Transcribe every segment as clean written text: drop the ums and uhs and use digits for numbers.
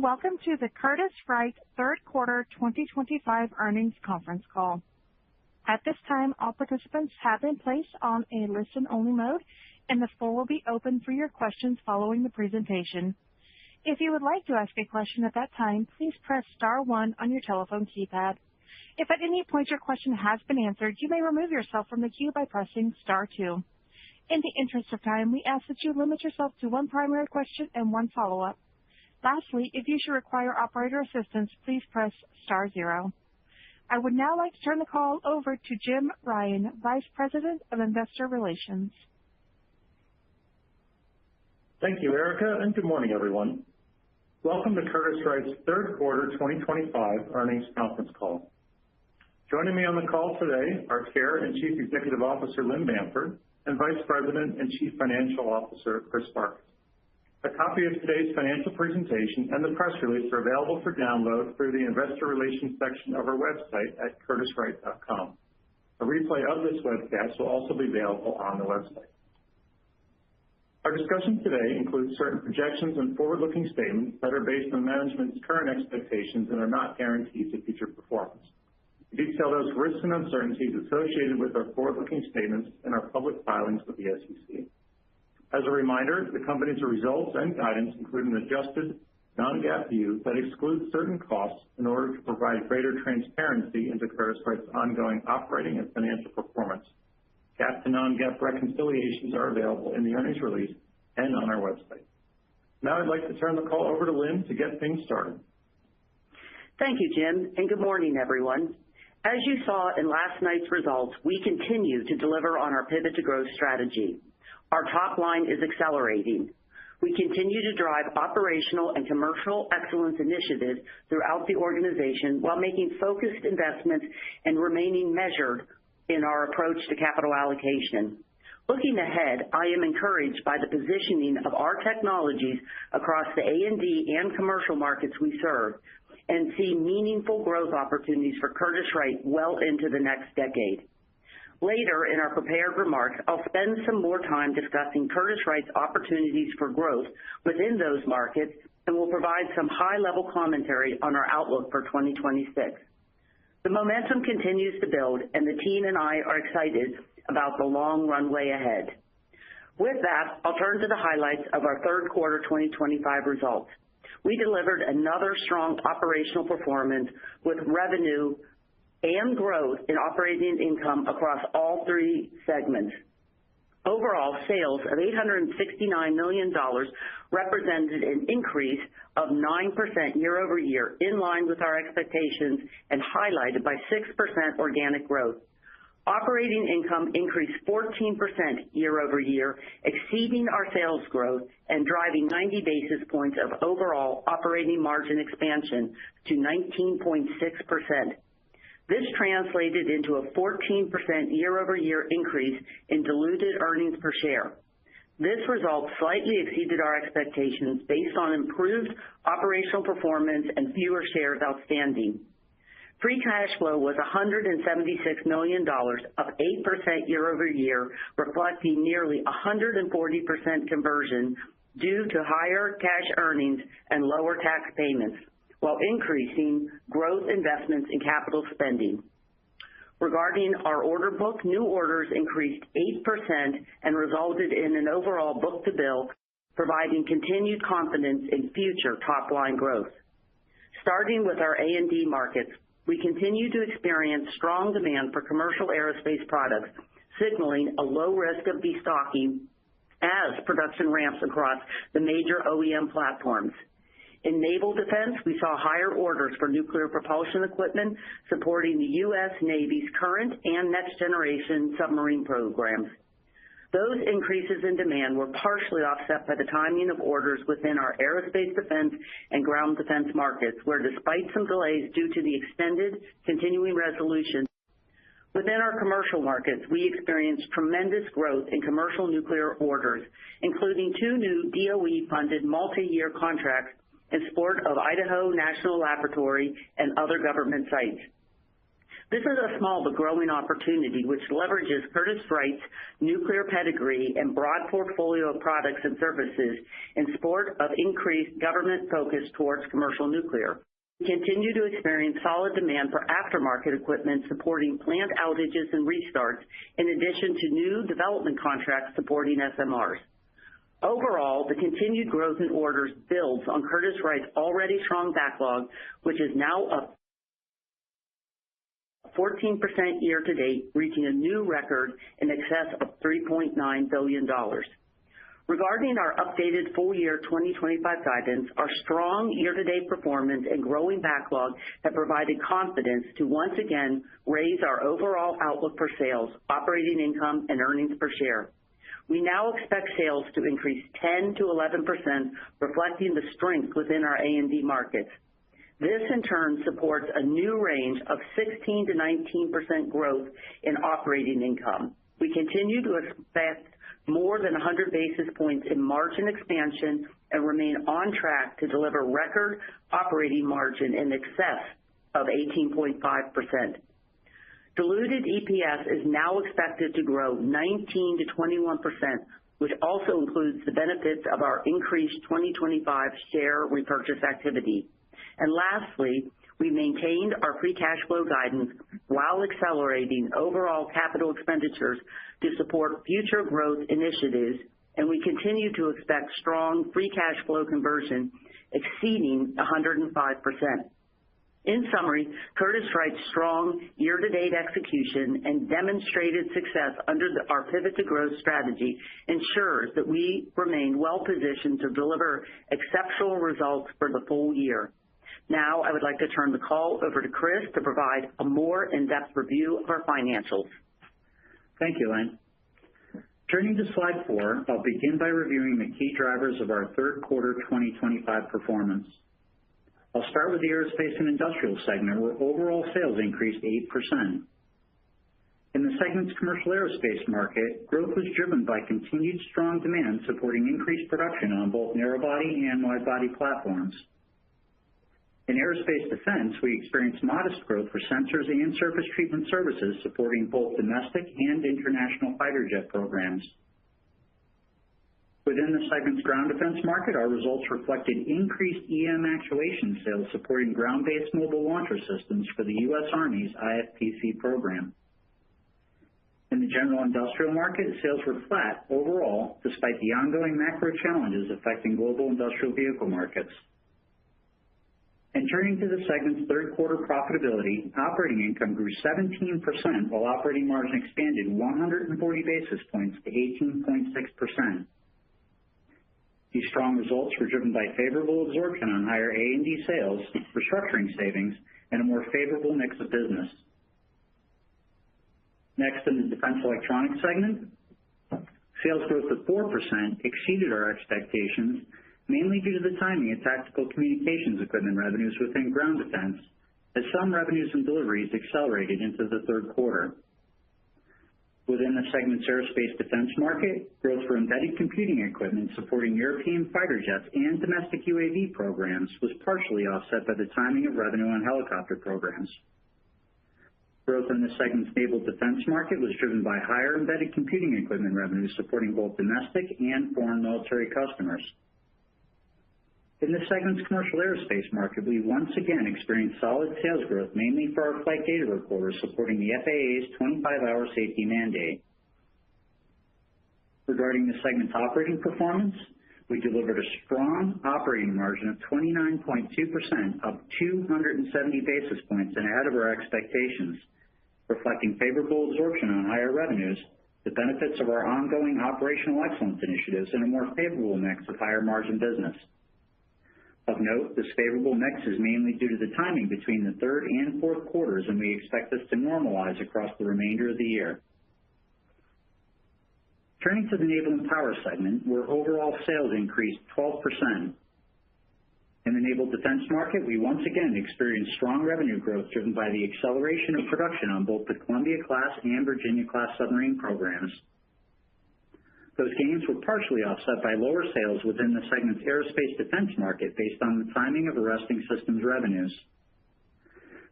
Welcome to the Curtiss-Wright third quarter 2025 earnings conference call. At this time, all participants have been placed on a listen-only mode, and the floor will be open for your questions following the presentation. If you would like to ask a question at that time, please press star one on your telephone keypad. If at any point your question has been answered, you may remove yourself from the queue by pressing star two. In the interest of time, we ask that you limit yourself to one primary question and one follow-up. Lastly, if you should require operator assistance, please press star zero. I would now like to turn the call over to Jim Ryan, Vice President of Investor Relations. Thank you, Erica, and good morning, everyone. Welcome to Curtiss-Wright's third quarter 2025 earnings conference call. Joining me on the call today are Chair and Chief Executive Officer Lynn Bamford and Vice President and Chief Financial Officer Chris Farkas. A copy of today's financial presentation and the press release are available for download through the Investor Relations section of our website at curtisswright.com. A replay of this webcast will also be available on the website. Our discussion today includes certain projections and forward-looking statements that are based on management's current expectations and are not guarantees of future performance. We detail those risks and uncertainties associated with our forward-looking statements in our public filings with the SEC. As a reminder, the company's results and guidance include an adjusted non-GAAP view that excludes certain costs in order to provide greater transparency into Curtiss-Wright's ongoing operating and financial performance. GAAP to non-GAAP reconciliations are available in the earnings release and on our website. Now I'd like to turn the call over to Lynn to get things started. Thank you, Jim, and good morning, everyone. As you saw in last night's results, we continue to deliver on our pivot to growth strategy. Our top line is accelerating. We continue to drive operational and commercial excellence initiatives throughout the organization while making focused investments and remaining measured in our approach to capital allocation. Looking ahead, I am encouraged by the positioning of our technologies across the A&D and commercial markets we serve and see meaningful growth opportunities for Curtiss-Wright well into the next decade. Later in our prepared remarks, I'll spend some more time discussing Curtiss-Wright's opportunities for growth within those markets and will provide some high-level commentary on our outlook for 2026. The momentum continues to build, and the team and I are excited about the long runway ahead. With that, I'll turn to the highlights of our third quarter 2025 results. We delivered another strong operational performance with revenue and growth in operating income across all three segments. Overall, sales of $869 million represented an increase of 9% year over year, in line with our expectations and highlighted by 6% organic growth. Operating income increased 14% year over year, exceeding our sales growth and driving 90 basis points of overall operating margin expansion to 19.6%. This translated into a 14% year-over-year increase in diluted earnings per share. This result slightly exceeded our expectations based on improved operational performance and fewer shares outstanding. Free cash flow was $176 million, up 8% year-over-year, reflecting nearly 140% conversion due to higher cash earnings and lower tax payments, while increasing growth investments in capital spending. Regarding our order book, new orders increased 8% and resulted in an overall book-to-bill, providing continued confidence in future top-line growth. Starting with our A&D markets, we continue to experience strong demand for commercial aerospace products, signaling a low risk of destocking as production ramps across the major OEM platforms. In naval defense, we saw higher orders for nuclear propulsion equipment supporting the U.S. Navy's current and next-generation submarine programs. Those increases in demand were partially offset by the timing of orders within our aerospace defense and ground defense markets, where despite some delays due to the extended continuing resolution, within our commercial markets, we experienced tremendous growth in commercial nuclear orders, including 2 new DOE-funded multi-year contracts in support of Idaho National Laboratory and other government sites. This is a small but growing opportunity which leverages Curtiss-Wright's nuclear pedigree and broad portfolio of products and services in support of increased government focus towards commercial nuclear. We continue to experience solid demand for aftermarket equipment supporting plant outages and restarts, in addition to new development contracts supporting SMRs. Overall, the continued growth in orders builds on Curtiss-Wright's already strong backlog, which is now up 14% year-to-date, reaching a new record in excess of $3.9 billion. Regarding our updated full-year 2025 guidance, our strong year-to-date performance and growing backlog have provided confidence to once again raise our overall outlook for sales, operating income, and earnings per share. We now expect sales to increase 10 to 11%, reflecting the strength within our A&D markets. This, in turn, supports a new range of 16 to 19% growth in operating income. We continue to expect more than 100 basis points in margin expansion and remain on track to deliver record operating margin in excess of 18.5%. Diluted EPS is now expected to grow 19 to 21%, which also includes the benefits of our increased 2025 share repurchase activity. And lastly, we maintained our free cash flow guidance while accelerating overall capital expenditures to support future growth initiatives, and we continue to expect strong free cash flow conversion exceeding 105%. In summary, Curtiss-Wright's strong year-to-date execution and demonstrated success under our Pivot to Growth strategy ensures that we remain well-positioned to deliver exceptional results for the full year. Now, I would like to turn the call over to Chris to provide a more in-depth review of our financials. Thank you, Lynn. Turning to slide 4, I'll begin by reviewing the key drivers of our third quarter 2025 performance. I'll start with the Aerospace and Industrial segment, where overall sales increased 8%. In the segment's commercial aerospace market, growth was driven by continued strong demand supporting increased production on both narrow-body and wide-body platforms. In aerospace defense, we experienced modest growth for sensors and surface treatment services supporting both domestic and international fighter jet programs. Within the segment's ground defense market, our results reflected increased EM actuation sales supporting ground-based mobile launcher systems for the U.S. Army's IFPC program. In the general industrial market, sales were flat overall despite the ongoing macro challenges affecting global industrial vehicle markets. And turning to the segment's third quarter profitability, operating income grew 17%, while operating margin expanded 140 basis points to 18.6%. These strong results were driven by favorable absorption on higher A&D sales, restructuring savings, and a more favorable mix of business. Next, in the Defense Electronics segment, sales growth of 4% exceeded our expectations, mainly due to the timing of tactical communications equipment revenues within ground defense, as some revenues and deliveries accelerated into the third quarter. Within the segment's aerospace defense market, growth for embedded computing equipment supporting European fighter jets and domestic UAV programs was partially offset by the timing of revenue on helicopter programs. Growth in the segment's naval defense market was driven by higher embedded computing equipment revenues supporting both domestic and foreign military customers. In the segment's commercial aerospace market, we once again experienced solid sales growth, mainly for our flight data recorders supporting the FAA's 25-hour safety mandate. Regarding the segment's operating performance, we delivered a strong operating margin of 29.2%, up 270 basis points and ahead of our expectations, reflecting favorable absorption on higher revenues, the benefits of our ongoing operational excellence initiatives, and a more favorable mix of higher margin business. Of note, this favorable mix is mainly due to the timing between the third and fourth quarters, and we expect this to normalize across the remainder of the year. Turning to the Naval and Power segment, where overall sales increased 12%. In the naval defense market, we once again experienced strong revenue growth driven by the acceleration of production on both the Columbia-class and Virginia-class submarine programs. Those gains were partially offset by lower sales within the segment's aerospace defense market based on the timing of arresting systems revenues.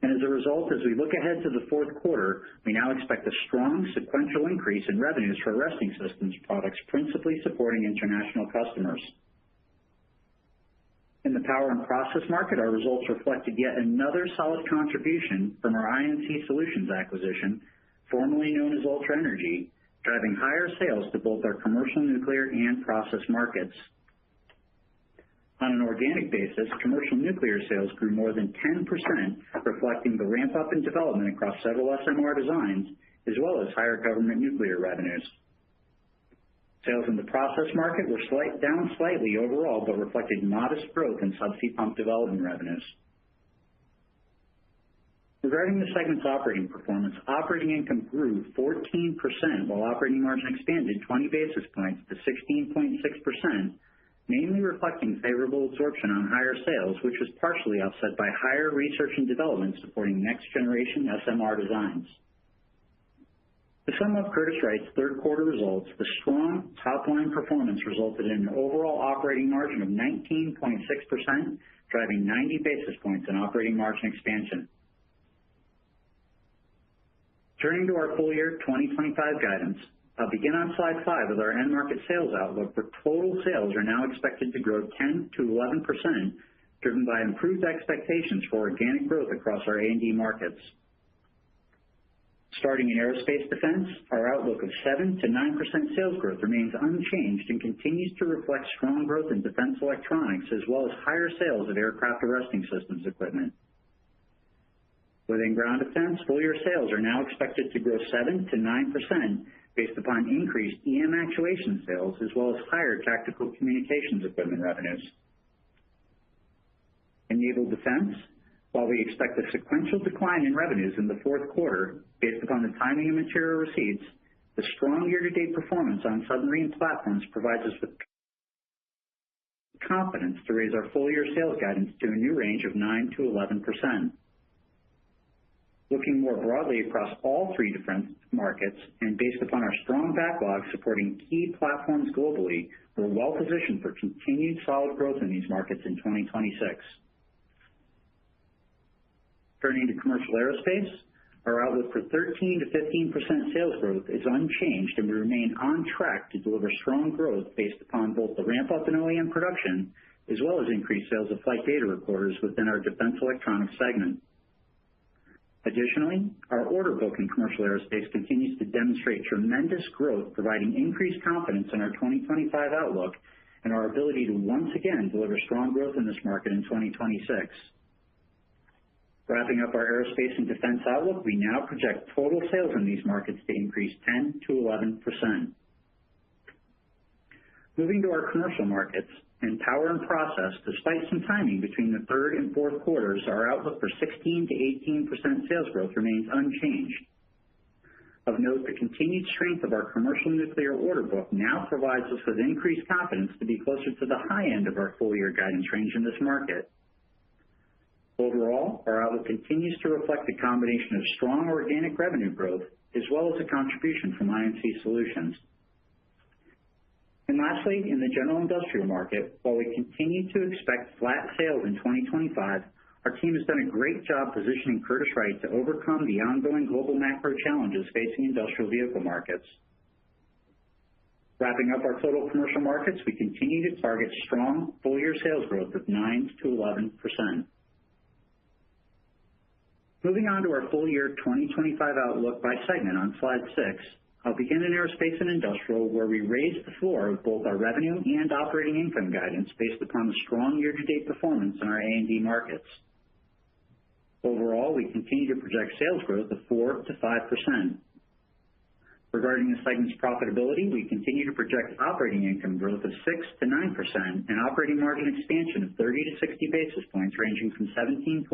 And as a result, as we look ahead to the fourth quarter, we now expect a strong sequential increase in revenues for arresting systems products, principally supporting international customers. In the power and process market, our results reflected yet another solid contribution from our INC Solutions acquisition, formerly known as Ultra Energy, driving higher sales to both our commercial nuclear and process markets. On an organic basis, commercial nuclear sales grew more than 10%, reflecting the ramp-up in development across several SMR designs, as well as higher government nuclear revenues. Sales in the process market were down slightly overall, but reflected modest growth in subsea pump development revenues. Regarding the segment's operating performance, operating income grew 14%, while operating margin expanded 20 basis points to 16.6%, mainly reflecting favorable absorption on higher sales, which was partially offset by higher research and development supporting next-generation SMR designs. To sum up Curtiss-Wright's third quarter results, the strong top-line performance resulted in an overall operating margin of 19.6%, driving 90 basis points in operating margin expansion. Turning to our full year 2025 guidance, I'll begin on slide 5 with our end market sales outlook, where total sales are now expected to grow 10 to 11%, driven by improved expectations for organic growth across our A&D markets. Starting in aerospace defense, our outlook of 7 to 9% sales growth remains unchanged and continues to reflect strong growth in defense electronics, as well as higher sales of aircraft arresting systems equipment. Within ground defense, full year sales are now expected to grow 7 to 9%, based upon increased EM actuation sales, as well as higher tactical communications equipment revenues. In naval defense, while we expect a sequential decline in revenues in the fourth quarter, based upon the timing of material receipts, the strong year-to-date performance on submarine platforms provides us with confidence to raise our full year sales guidance to a new range of 9 to 11%. Looking more broadly across all three defense markets and based upon our strong backlog supporting key platforms globally, we're well positioned for continued solid growth in these markets in 2026. Turning to commercial aerospace, our outlook for 13 to 15% sales growth is unchanged, and we remain on track to deliver strong growth based upon both the ramp-up in OEM production, as well as increased sales of flight data recorders within our defense electronics segment. Additionally, our order book in commercial aerospace continues to demonstrate tremendous growth, providing increased confidence in our 2025 outlook and our ability to once again deliver strong growth in this market in 2026. Wrapping up our aerospace and defense outlook, we now project total sales in these markets to increase 10 to 11%. Moving to our commercial markets, in power and process, despite some timing between the third and fourth quarters, our outlook for 16 to 18% sales growth remains unchanged. Of note, the continued strength of our commercial nuclear order book now provides us with increased confidence to be closer to the high end of our full year guidance range in this market. Overall, our outlook continues to reflect a combination of strong organic revenue growth as well as a contribution from INC Solutions. And lastly, in the general industrial market, while we continue to expect flat sales in 2025, our team has done a great job positioning Curtiss-Wright to overcome the ongoing global macro challenges facing industrial vehicle markets. Wrapping up our total commercial markets, we continue to target strong full-year sales growth of 9 to 11%. Moving on to our full-year 2025 outlook by segment on slide 6, I'll begin in aerospace and industrial, where we raised the floor of both our revenue and operating income guidance based upon the strong year-to-date performance in our A&D markets. Overall, we continue to project sales growth of 4 to 5%. Regarding the segment's profitability, we continue to project operating income growth of 6 to 9% and operating margin expansion of 30 to 60 basis points, ranging from 17.3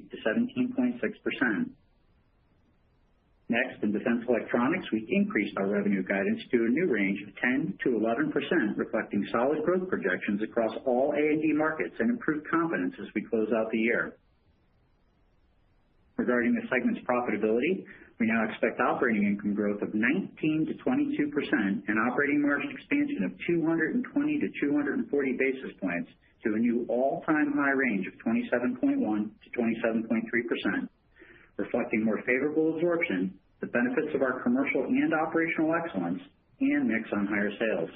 to 17.6%. Next, in defense electronics, we increased our revenue guidance to a new range of 10 to 11%, reflecting solid growth projections across all A&D markets and improved confidence as we close out the year. Regarding the segment's profitability, we now expect operating income growth of 19 to 22% and operating margin expansion of 220 to 240 basis points to a new all-time high range of 27.1 to 27.3%. reflecting more favorable absorption, the benefits of our commercial and operational excellence, and mix on higher sales.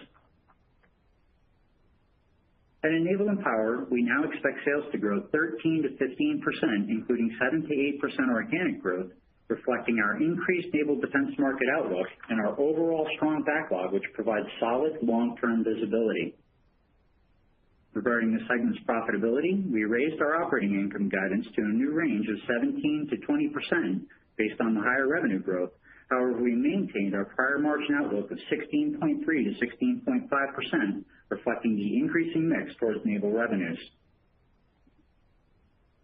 At Enable and Power, we now expect sales to grow 13 to 15%, including 7 to 8% organic growth, reflecting our increased naval defense market outlook and our overall strong backlog, which provides solid long-term visibility. Regarding the segment's profitability, we raised our operating income guidance to a new range of 17 to 20% based on the higher revenue growth. However, we maintained our prior margin outlook of 16.3 to 16.5%, reflecting the increasing mix towards naval revenues.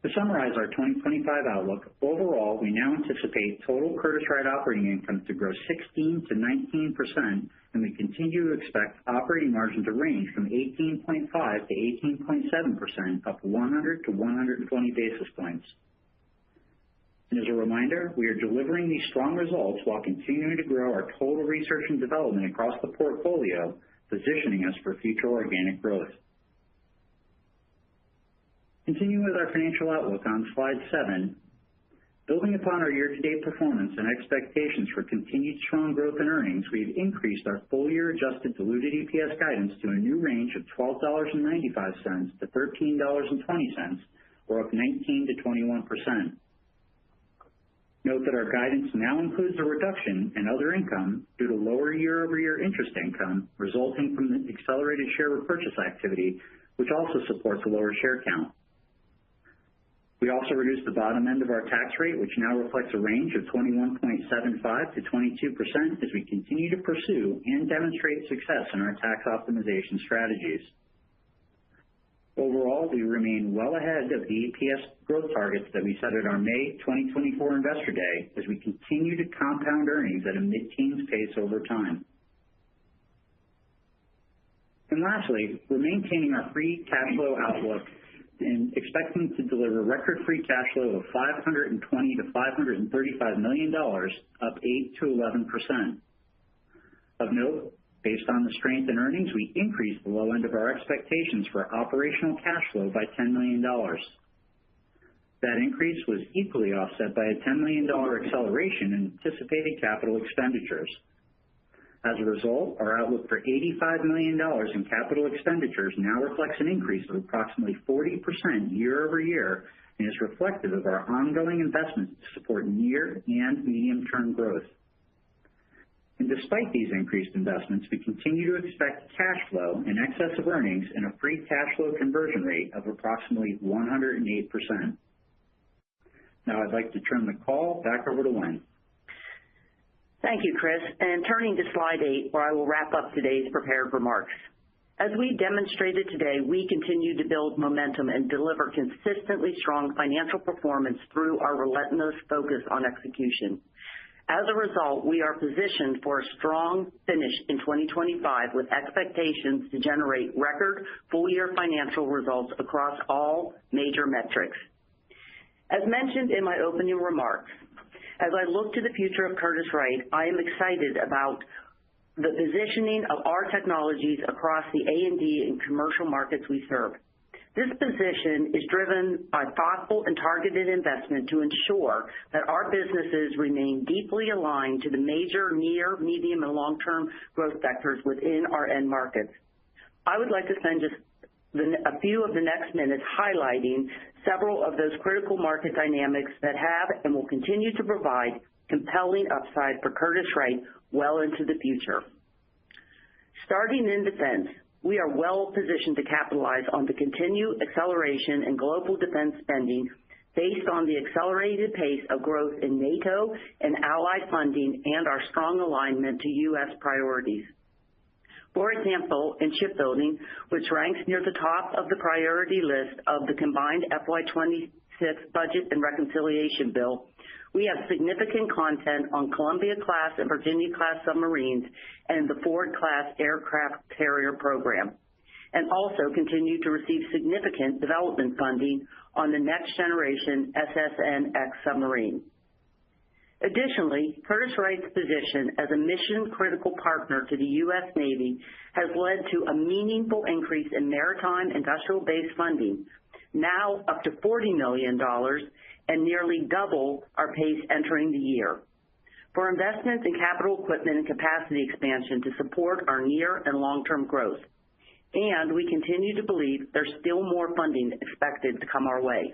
To summarize our 2025 outlook, overall, we now anticipate total Curtiss-Wright operating income to grow 16 to 19%, and we continue to expect operating margin to range from 18.5 to 18.7%, up 100 to 120 basis points. And as a reminder, we are delivering these strong results while continuing to grow our total research and development across the portfolio, positioning us for future organic growth. Continuing with our financial outlook on slide 7, building upon our year-to-date performance and expectations for continued strong growth in earnings, we've increased our full-year adjusted diluted EPS guidance to a new range of $12.95 to $13.20, or up 19 to 21%. Note that our guidance now includes a reduction in other income due to lower year-over-year interest income resulting from the accelerated share repurchase activity, which also supports a lower share count. We also reduced the bottom end of our tax rate, which now reflects a range of 21.75 to 22% as we continue to pursue and demonstrate success in our tax optimization strategies. Overall, we remain well ahead of the EPS growth targets that we set at our May 2024 Investor Day as we continue to compound earnings at a mid-teens pace over time. And lastly, we're maintaining our free cash flow outlook and expecting to deliver record free cash flow of $520 to $535 million, up 8 to 11%. Of note, based on the strength in earnings, we increased the low end of our expectations for operational cash flow by $10 million. That increase was equally offset by a $10 million acceleration in anticipated capital expenditures. As a result, our outlook for $85 million in capital expenditures now reflects an increase of approximately 40% year over year and is reflective of our ongoing investments to support near and medium-term growth. And despite these increased investments, we continue to expect cash flow in excess of earnings and a free cash flow conversion rate of approximately 108%. Now I'd like to turn the call back over to Lynn. Thank you, Chris. And turning to slide 8, where I will wrap up today's prepared remarks. As we demonstrated today, we continue to build momentum and deliver consistently strong financial performance through our relentless focus on execution. As a result, we are positioned for a strong finish in 2025 with expectations to generate record full-year financial results across all major metrics. As mentioned in my opening remarks, as I look to the future of Curtiss-Wright, I am excited about the positioning of our technologies across the A&D and commercial markets we serve. This position is driven by thoughtful and targeted investment to ensure that our businesses remain deeply aligned to the major near, medium, and long-term growth vectors within our end markets. I would like to spend just a few of the next minutes highlighting several of those critical market dynamics that have and will continue to provide compelling upside for Curtiss-Wright well into the future. Starting in defense, we are well positioned to capitalize on the continued acceleration in global defense spending based on the accelerated pace of growth in NATO and allied funding and our strong alignment to U.S. priorities. For example, in shipbuilding, which ranks near the top of the priority list of the combined FY26 Budget and Reconciliation Bill, we have significant content on Columbia-class and Virginia-class submarines and the Ford-class aircraft carrier program, and also continue to receive significant development funding on the next-generation SSN(X) submarine. Additionally, Curtiss-Wright's position as a mission-critical partner to the U.S. Navy has led to a meaningful increase in maritime industrial base funding, now up to $40 million, and nearly double our pace entering the year. For investments in capital equipment and capacity expansion to support our near and long-term growth. And we continue to believe there's still more funding expected to come our way.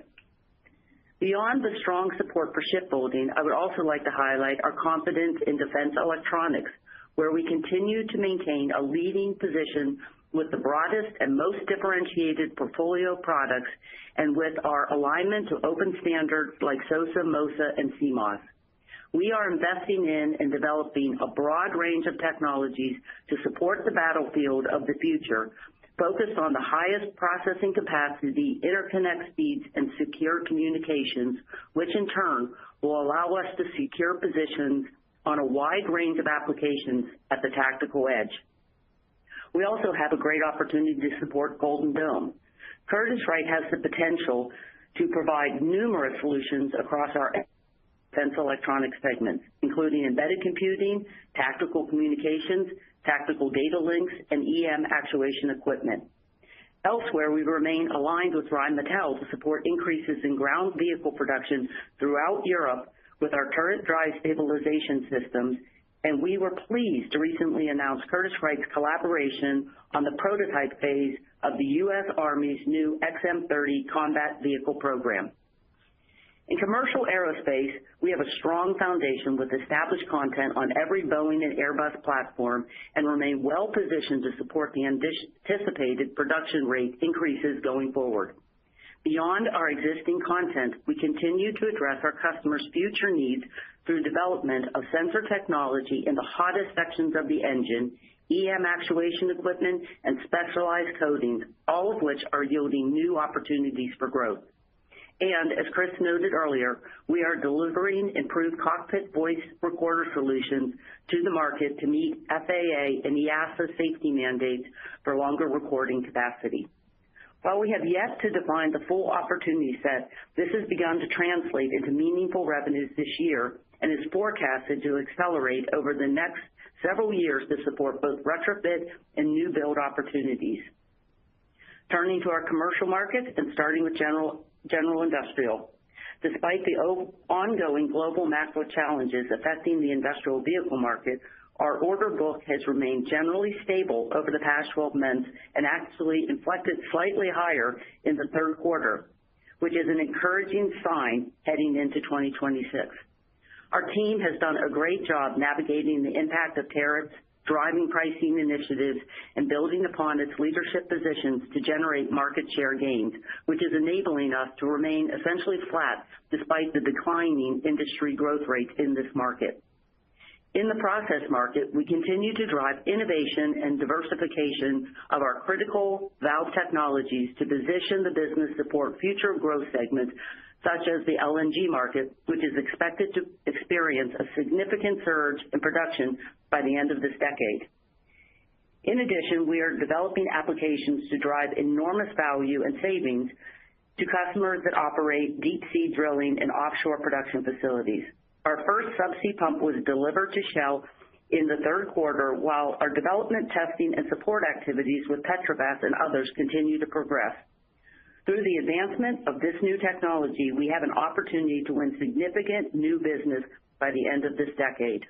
Beyond the strong support for shipbuilding, I would also like to highlight our confidence in defense electronics, where we continue to maintain a leading position with the broadest and most differentiated portfolio of products and with our alignment to open standards like SOSA, MOSA, and CMOS. We are investing in and developing a broad range of technologies to support the battlefield of the future, focused on the highest processing capacity, interconnect speeds, and secure communications, which in turn will allow us to secure positions on a wide range of applications at the tactical edge. We also have a great opportunity to support Golden Dome. Curtiss-Wright has the potential to provide numerous solutions across our defense electronics segments, including embedded computing, tactical communications, tactical data links, and EM actuation equipment. Elsewhere, we remain aligned with Rheinmetall to support increases in ground vehicle production throughout Europe with our turret drive stabilization systems, and we were pleased to recently announce Curtiss-Wright's collaboration on the prototype phase of the U.S. Army's new XM-30 combat vehicle program. In commercial aerospace, we have a strong foundation with established content on every Boeing and Airbus platform and remain well positioned to support the anticipated production rate increases going forward. Beyond our existing content, we continue to address our customers' future needs through development of sensor technology in the hottest sections of the engine, EM actuation equipment, and specialized coatings, all of which are yielding new opportunities for growth. And as Chris noted earlier, we are delivering improved cockpit voice recorder solutions to the market to meet FAA and EASA safety mandates for longer recording capacity. While we have yet to define the full opportunity set, this has begun to translate into meaningful revenues this year and is forecasted to accelerate over the next several years to support both retrofit and new build opportunities. Turning to our commercial markets and starting with general industrial. Despite the ongoing global macro challenges affecting the industrial vehicle market, our order book has remained generally stable over the past 12 months and actually inflected slightly higher in the third quarter, which is an encouraging sign heading into 2026. Our team has done a great job navigating the impact of tariffs, driving pricing initiatives, and building upon its leadership positions to generate market share gains, which is enabling us to remain essentially flat despite the declining industry growth rates in this market. In the process market, we continue to drive innovation and diversification of our critical valve technologies to position the business to support future growth segments, such as the LNG market, which is expected to experience a significant surge in production by the end of this decade. In addition, we are developing applications to drive enormous value and savings to customers that operate deep-sea drilling and offshore production facilities. Our first subsea pump was delivered to Shell in the third quarter, while our development, testing, and support activities with Petrobras and others continue to progress. Through the advancement of this new technology, we have an opportunity to win significant new business by the end of this decade.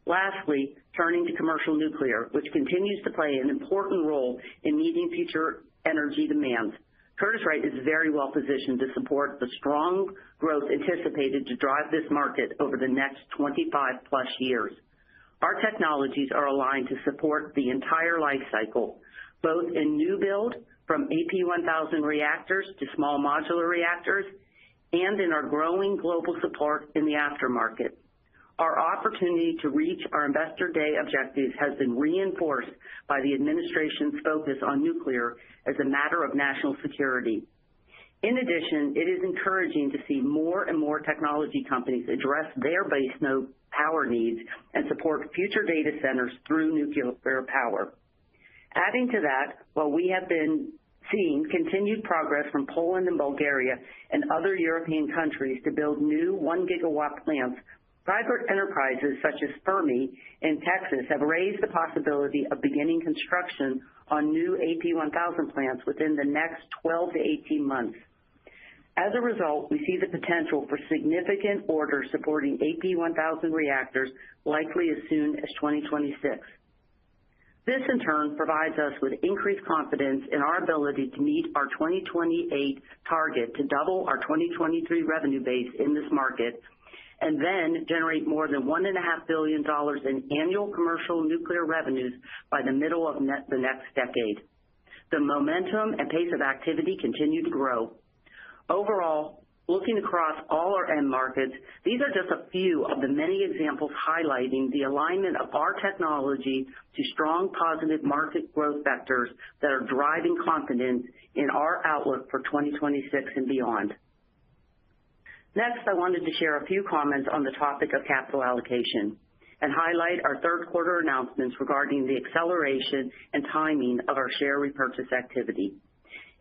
Lastly, turning to commercial nuclear, which continues to play an important role in meeting future energy demands. Curtiss-Wright is very well positioned to support the strong growth anticipated to drive this market over the next 25 plus years. Our technologies are aligned to support the entire life cycle, both in new build from AP1000 reactors to small modular reactors, and in our growing global support in the aftermarket. Our opportunity to reach our Investor Day objectives has been reinforced by the administration's focus on nuclear as a matter of national security. In addition, it is encouraging to see more and more technology companies address their base node power needs and support future data centers through nuclear power. Adding to that, while we have been seeing continued progress from Poland and Bulgaria and other European countries to build new 1 gigawatt plants, private enterprises such as Fermi in Texas have raised the possibility of beginning construction on new AP1000 plants within the next 12 to 18 months. As a result, we see the potential for significant orders supporting AP1000 reactors likely as soon as 2026. This, in turn, provides us with increased confidence in our ability to meet our 2028 target to double our 2023 revenue base in this market and then generate more than $1.5 billion in annual commercial nuclear revenues by the middle of the next decade. The momentum and pace of activity continue to grow. Overall, looking across all our end markets, these are just a few of the many examples highlighting the alignment of our technology to strong positive market growth vectors that are driving confidence in our outlook for 2026 and beyond. Next, I wanted to share a few comments on the topic of capital allocation and highlight our third quarter announcements regarding the acceleration and timing of our share repurchase activity.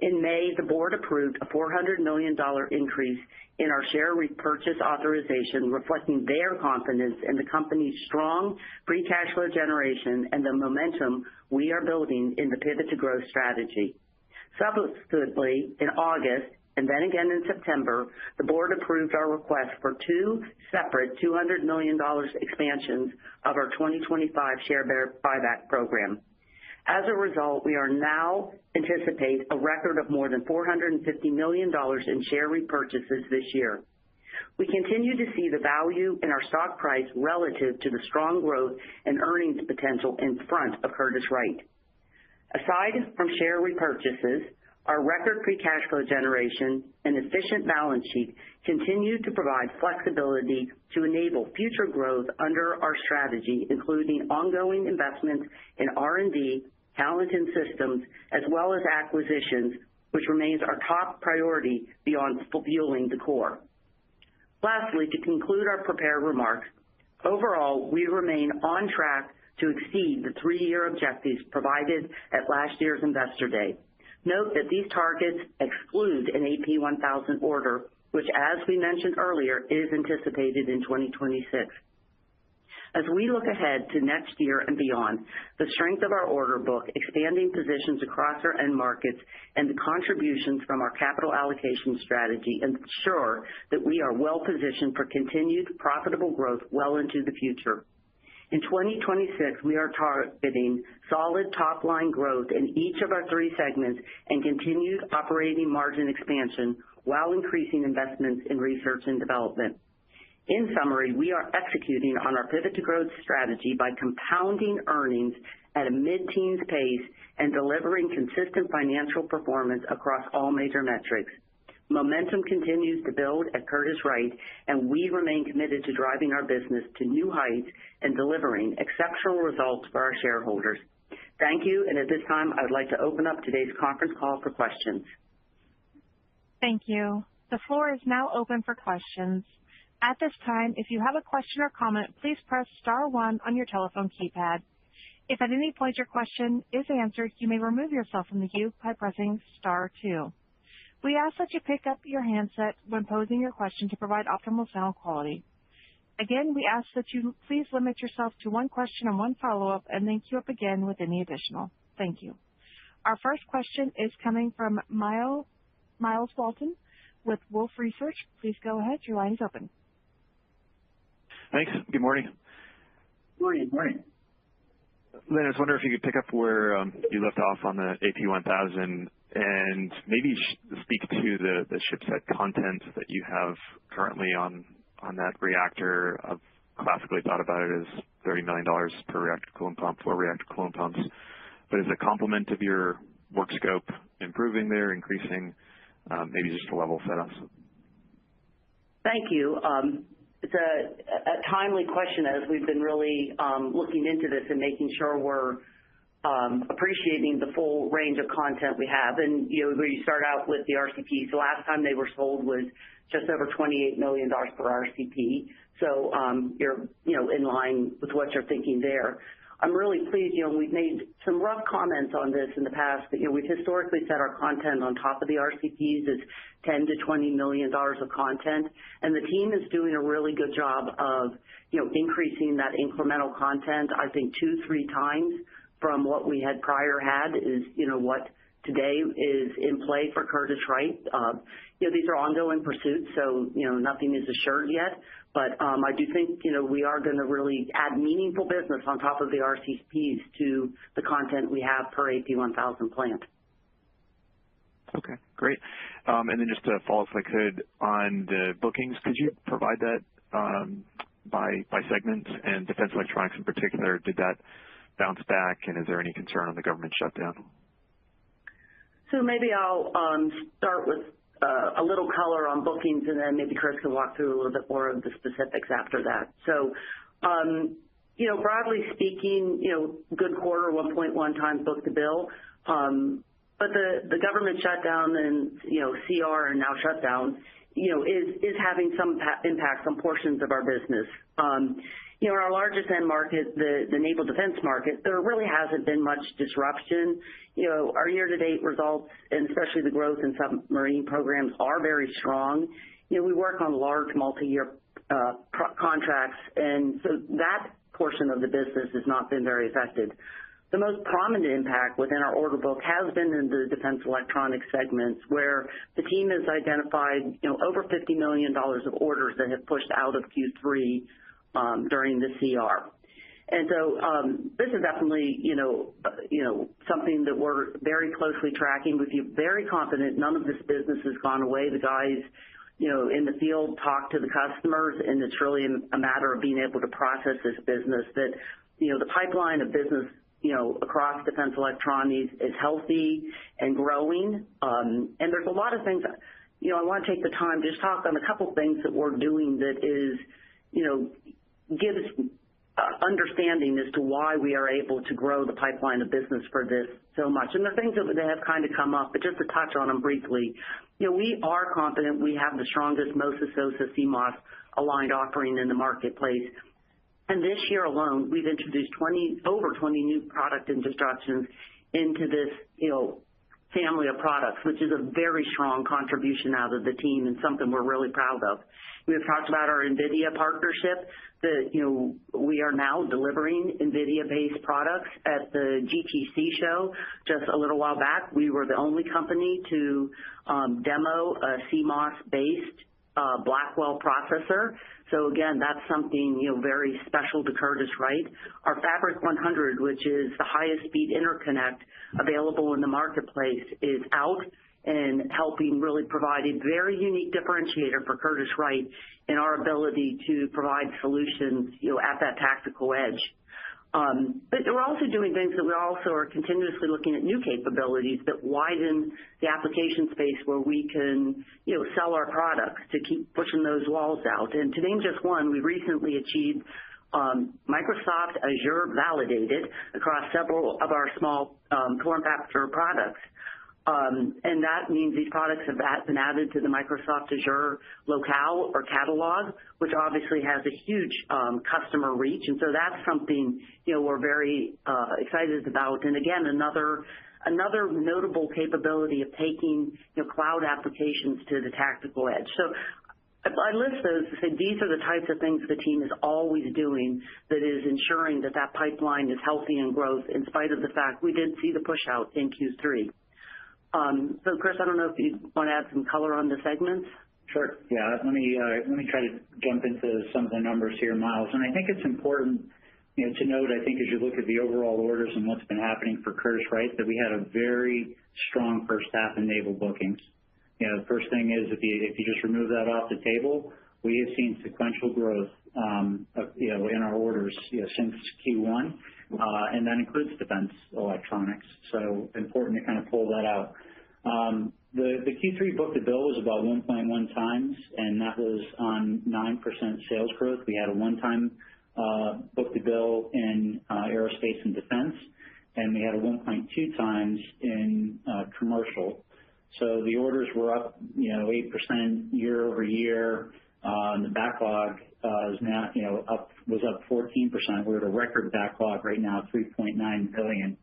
In May, the board approved a $400 million increase in our share repurchase authorization, reflecting their confidence in the company's strong free cash flow generation and the momentum we are building in the Pivot to Growth strategy. Subsequently, in August, and then again in September, the board approved our request for two separate $200 million expansions of our 2025 share buyback program. As a result, we are now anticipate a record of more than $450 million in share repurchases this year. We continue to see the value in our stock price relative to the strong growth and earnings potential in front of Curtiss-Wright. Aside from share repurchases, our record free cash flow generation and efficient balance sheet continue to provide flexibility to enable future growth under our strategy, including ongoing investments in R&D, talent and systems, as well as acquisitions, which remains our top priority beyond fueling the core. Lastly, to conclude our prepared remarks, overall, we remain on track to exceed the 3-year objectives provided at last year's Investor Day. Note that these targets exclude an AP1000 order, which, as we mentioned earlier, is anticipated in 2026. As we look ahead to next year and beyond, the strength of our order book, expanding positions across our end markets, and the contributions from our capital allocation strategy ensure that we are well positioned for continued profitable growth well into the future. In 2026, we are targeting solid top-line growth in each of our 3 segments and continued operating margin expansion while increasing investments in research and development. In summary, we are executing on our Pivot to Growth strategy by compounding earnings at a mid-teens pace and delivering consistent financial performance across all major metrics. Momentum continues to build at Curtiss-Wright, and we remain committed to driving our business to new heights and delivering exceptional results for our shareholders. Thank you, and at this time, I would like to open up today's conference call for questions. Thank you. The floor is now open for questions. At this time, if you have a question or comment, please press star 1 on your telephone keypad. If at any point your question is answered, you may remove yourself from the queue by pressing star 2. We ask that you pick up your handset when posing your question to provide optimal sound quality. Again, we ask that you please limit yourself to 1 question and 1 follow-up, and then queue up again with any additional. Thank you. Our first question is coming from Myles Walton with Wolfe Research. Please go ahead. Your line is open. Thanks. Good morning. Morning. Morning. Lynn, I was wondering if you could pick up where you left off on the AP1000 and maybe speak to the shipset content that you have currently on that reactor. I've classically thought about it as $30 million per reactor coolant pump, 4 reactor coolant pumps. But is the complement of your work scope improving there, increasing? Maybe just a level set us. Thank you. It's a timely question as we've been really looking into this and making sure we're appreciating the full range of content we have. And, where you start out with the RCP, the last time they were sold was just over $28 million per RCP. So you're, in line with what you're thinking there. I'm really pleased, we've made some rough comments on this in the past, but, we've historically set our content on top of the RCPs as $10 to $20 million of content. And the team is doing a really good job of, increasing that incremental content, I think 2-3 times from what we had prior had is, what today is in play for Curtiss-Wright. These are ongoing pursuits, so nothing is assured yet. But I do think we are going to really add meaningful business on top of the RCPs to the content we have per AP1000 plant. Okay, great. And then just to follow, if I could, on the bookings, could you provide that by segment and defense electronics in particular? Did that bounce back, and is there any concern on the government shutdown? So maybe I'll start with a little color on bookings, and then maybe Chris can walk through a little bit more of the specifics after that. So, broadly speaking, good quarter, 1.1 times book to bill. But the government shutdown and, CR and now shutdown, is having some impacts on portions of our business. In our largest end market, the naval defense market, there really hasn't been much disruption. Our year-to-date results, and especially the growth in submarine programs, are very strong. We work on large multi-year contracts, and so that portion of the business has not been very affected. The most prominent impact within our order book has been in the defense electronics segments, where the team has identified over $50 million of orders that have pushed out of Q3 during the CR. And so this is definitely something that we're very closely tracking. We feel very confident none of this business has gone away. The guys in the field talk to the customers, and it's really a matter of being able to process this business. That the pipeline of business across defense electronics is healthy and growing. And there's a lot of things, I want to take the time to just talk on a couple things that we're doing that is, gives understanding as to why we are able to grow the pipeline of business for this so much. And the things that have kind of come up, but just to touch on them briefly, we are confident we have the strongest MOSA-SOSA CMOS aligned offering in the marketplace. And this year alone, we've introduced over 20 new product introductions into this, family of products, which is a very strong contribution out of the team and something we're really proud of. We've talked about our NVIDIA partnership that, we are now delivering NVIDIA-based products at the GTC show. Just a little while back, we were the only company to demo a CMOS-based Blackwell processor. So again, that's something very special to Curtiss-Wright. Our Fabric 100, which is the highest speed interconnect available in the marketplace, is out and helping really provide a very unique differentiator for Curtiss-Wright in our ability to provide solutions at that tactical edge. But we're also doing things that we also are continuously looking at new capabilities that widen the application space where we can, sell our products to keep pushing those walls out. And to name just one, we recently achieved Microsoft Azure validated across several of our small form factor products. And that means these products have been added to the Microsoft Azure locale or catalog, which obviously has a huge customer reach. And so that's something, we're very excited about. And again, another notable capability of taking cloud applications to the tactical edge. So I list those to say these are the types of things the team is always doing that is ensuring that pipeline is healthy and growth in spite of the fact we did see the push out in Q3. So Chris, I don't know if you want to add some color on the segments. Sure. Yeah. Let me try to jump into some of the numbers here, Miles. And I think it's important, to note, I think as you look at the overall orders and what's been happening for Curtiss-Wright, that we had a very strong first half in naval bookings. The first thing is if you just remove that off the table, we have seen sequential growth, in our orders, since Q1, and that includes defense electronics. So important to kind of pull that out. The Q3 book to bill was about 1.1 times, and that was on 9% sales growth. We had a one-time book to bill in aerospace and defense, and we had a 1.2 times in commercial. So the orders were up, 8% year over year. The backlog is now, was up 14%. We're at a record backlog right now, $3.9 billion.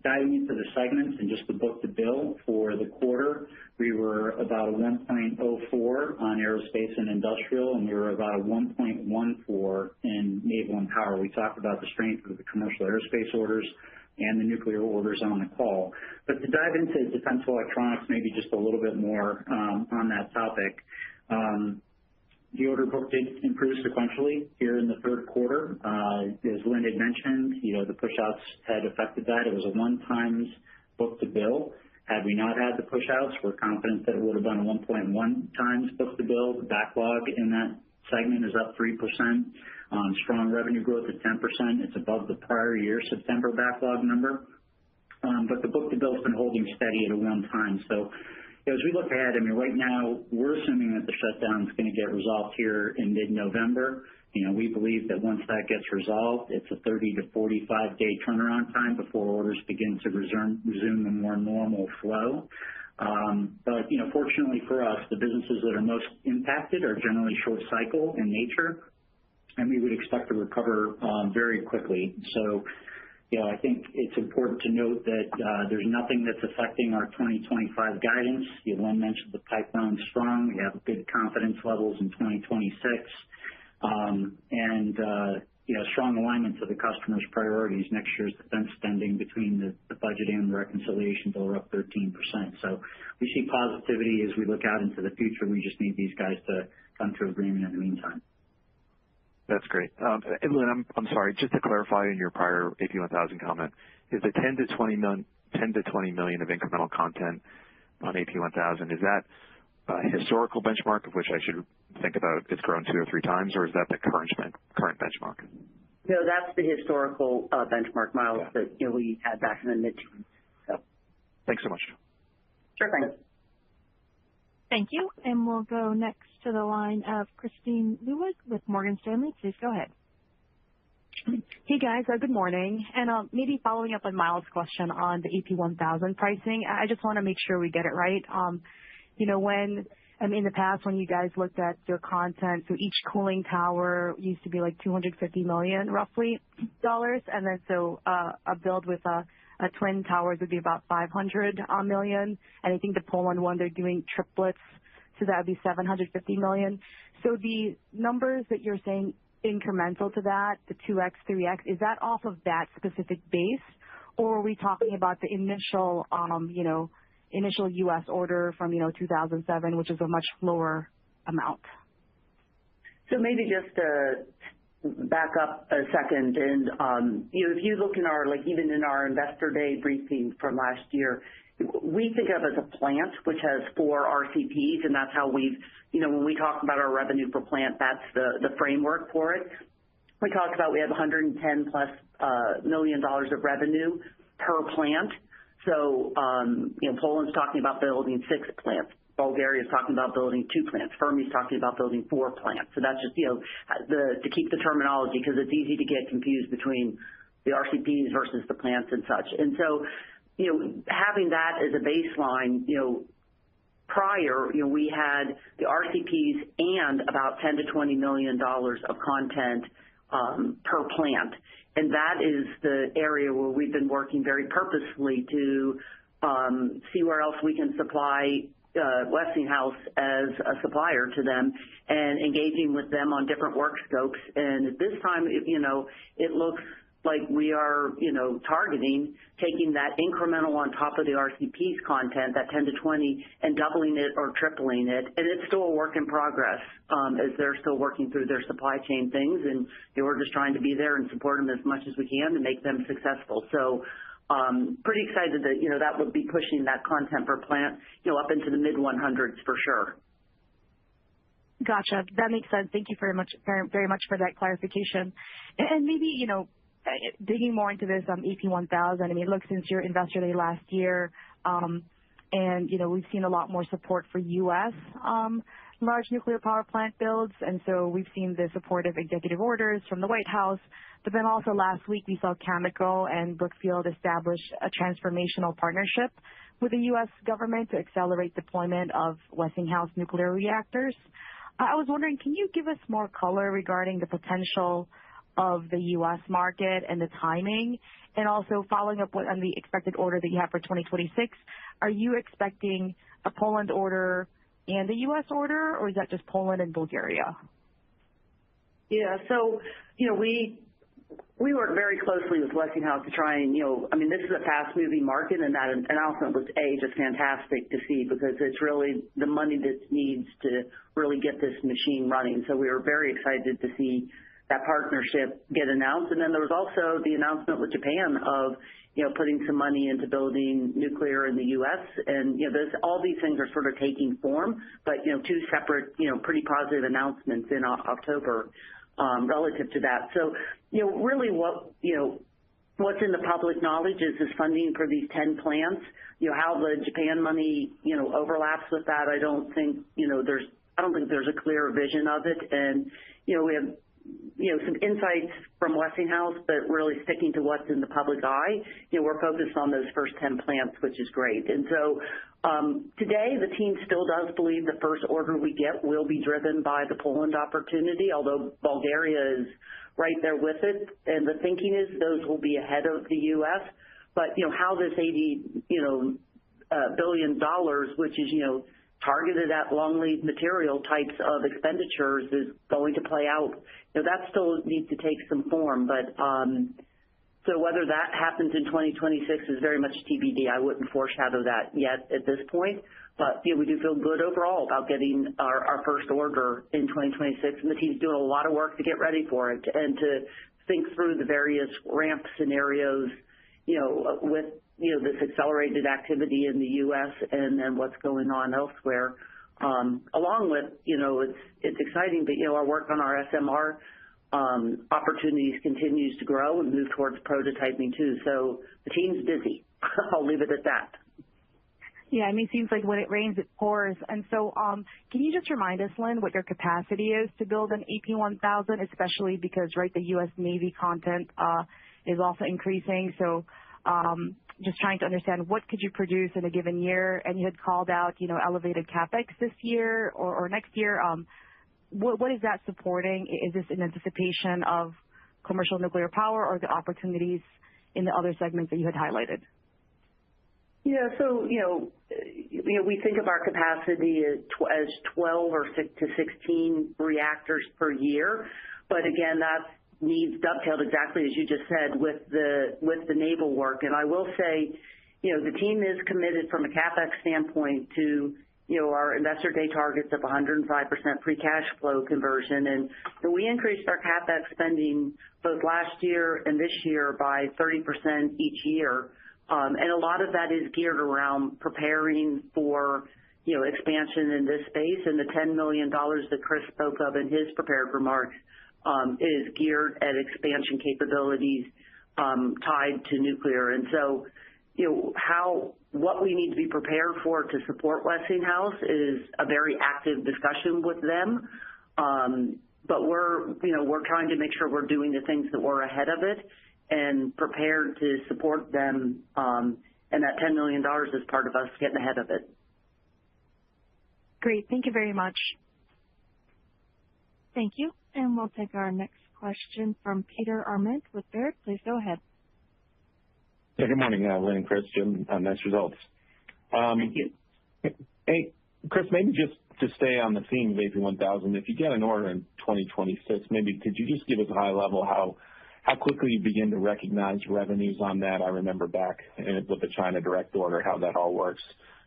Diving into the segments and just the book to bill for the quarter, we were about a 1.04 on aerospace and industrial, and we were about a 1.14 in naval and power. We talked about the strength of the commercial aerospace orders and the nuclear orders on the call. But to dive into defense electronics, maybe just a little bit more on that topic. The order book did improve sequentially here in the third quarter. As Lynn had mentioned, the pushouts had affected that. It was a 1x book-to-bill. Had we not had the pushouts, we're confident that it would have been a 1.1x book-to-bill. The backlog in that segment is up 3%. Strong revenue growth at 10%. It's above the prior year September backlog number. But the book-to-bill has been holding steady at a 1x. So as we look ahead, right now we're assuming that the shutdown is going to get resolved here in mid-November. We believe that once that gets resolved, it's a 30 to 45 day turnaround time before orders begin to resume a more normal flow. But fortunately for us, the businesses that are most impacted are generally short cycle in nature, and we would expect to recover very quickly. So I think it's important to note that there's nothing that's affecting our 2025 guidance. Lynn mentioned the pipeline's strong. We have good confidence levels in 2026. Strong alignment to the customer's priorities. Next year's defense spending between the budget and the reconciliation bill are up 13%. So we see positivity as we look out into the future. We just need these guys to come to agreement in the meantime. That's great. And Lynn, I'm sorry, just to clarify in your prior AP1000 comment, is the 10 to 20 million of incremental content on AP1000, is that a historical benchmark of which I should think about it's grown 2 or 3 times, or is that the current benchmark? No, that's the historical benchmark, Miles, that we had back in the mid-teens. So. Thanks so much. Sure thing. Thank you. And we'll go next to the line of Kristine Liwag with Morgan Stanley. Please go ahead. Hey guys, good morning. And maybe following up on Miles' question on the AP1000 pricing, I just want to make sure we get it right. When in the past, when you guys looked at your content, so each cooling tower used to be like $250 million roughly dollars, and then so a build with a twin towers would be about $500 million, and I think the Poland one they're doing triplets, so that would be $750 million. So the numbers that you're saying incremental to that, the 2x, 3x, is that off of that specific base, or are we talking about the initial U.S. order from 2007, which is a much lower amount? So maybe just to back up a second, and if you look in our even in our Investor Day briefing from last year, we think of it as a plant which has 4 RCPs, and that's how we've when we talk about our revenue per plant, that's the framework for it. We talked about we have $110+ million of revenue per plant. So, Poland's talking about building 6 plants. Bulgaria's talking about building 2 plants. Fermi's talking about building 4 plants. So that's just, to keep the terminology, because it's easy to get confused between the RCPs versus the plants and such. And so, having that as a baseline, prior, we had the RCPs and about $10 to $20 million of content per plant. And that is the area where we've been working very purposefully to see where else we can supply Westinghouse as a supplier to them and engaging with them on different work scopes. And at this time, it looks like we are, targeting taking that incremental on top of the RCP's content, that 10 to 20, and doubling it or tripling it. And it's still a work in progress as they're still working through their supply chain things. And we're just trying to be there and support them as much as we can to make them successful. So pretty excited that, that would be pushing that content per plant, up into the mid-100s for sure. Gotcha. That makes sense. Thank you very much for that clarification. And maybe, digging more into this AP1000, look, since your Investor Day last year, and, we've seen a lot more support for U.S. Large nuclear power plant builds, and so we've seen the supportive executive orders from the White House, but then also last week we saw Cameco and Brookfield establish a transformational partnership with the U.S. government to accelerate deployment of Westinghouse nuclear reactors. I was wondering, can you give us more color regarding the potential of the U.S. market and the timing? And also following up on the expected order that you have for 2026, are you expecting a Poland order and a U.S. order, or is that just Poland and Bulgaria? Yeah, so, we We work very closely with Westinghouse to try and, this is a fast-moving market, and that announcement was just fantastic to see because it's really the money that needs to really get this machine running. So we were very excited to see that partnership get announced. And then there was also the announcement with Japan of, putting some money into building nuclear in the U.S. And, all these things are sort of taking form, but, two separate, pretty positive announcements in October relative to that. So, really what's in the public knowledge is this funding for these 10 plants. How the Japan money, overlaps with that, I don't think there's a clear vision of it. And, we have, some insights from Westinghouse, but really sticking to what's in the public eye. We're focused on those first 10 plants, which is great. And so today the team still does believe the first order we get will be driven by the Poland opportunity, although Bulgaria is right there with it. And the thinking is those will be ahead of the U.S. But, how this $80 billion, which is, targeted at long lead material types of expenditures is going to play out. That still needs to take some form, but so whether that happens in 2026 is very much TBD. I wouldn't foreshadow that yet at this point, but we do feel good overall about getting our first order in 2026, and the team's doing a lot of work to get ready for it and to think through the various ramp scenarios, with this accelerated activity in the U.S. and then what's going on elsewhere. Along with, it's exciting, but, our work on our SMR opportunities continues to grow and move towards prototyping too. So the team's busy. I'll leave it at that. Yeah, it seems like when it rains, it pours. And so can you just remind us, Lynn, what your capacity is to build an AP1000, especially because, right, the U.S. Navy content is also increasing. So just trying to understand what could you produce in a given year, and you had called out, elevated CapEx this year or next year. What is that supporting? Is this in anticipation of commercial nuclear power or the opportunities in the other segments that you had highlighted? Yeah, so, we think of our capacity as 12 or 6 to 16 reactors per year. But again, that needs dovetailed exactly as you just said with the naval work. And I will say, the team is committed from a CapEx standpoint to, our investor day targets of 105% free cash flow conversion. And we increased our CapEx spending both last year and this year by 30% each year. And a lot of that is geared around preparing for, expansion in this space. And the $10 million that Chris spoke of in his prepared remarks is geared at expansion capabilities tied to nuclear. And so, what we need to be prepared for to support Westinghouse is a very active discussion with them. But we're trying to make sure we're doing the things that we're ahead of it and prepared to support them. And that $10 million is part of us getting ahead of it. Great. Thank you very much. Thank you. And we'll take our next question from Peter Arment with Baird. Please go ahead. Yeah, good morning, Lynn and Chris. Jim, nice results. Thank you. Hey, Chris, maybe just to stay on the theme of AP1000, if you get an order in 2026, maybe could you just give us a high level how quickly you begin to recognize revenues on that? I remember back with the China direct order, how that all works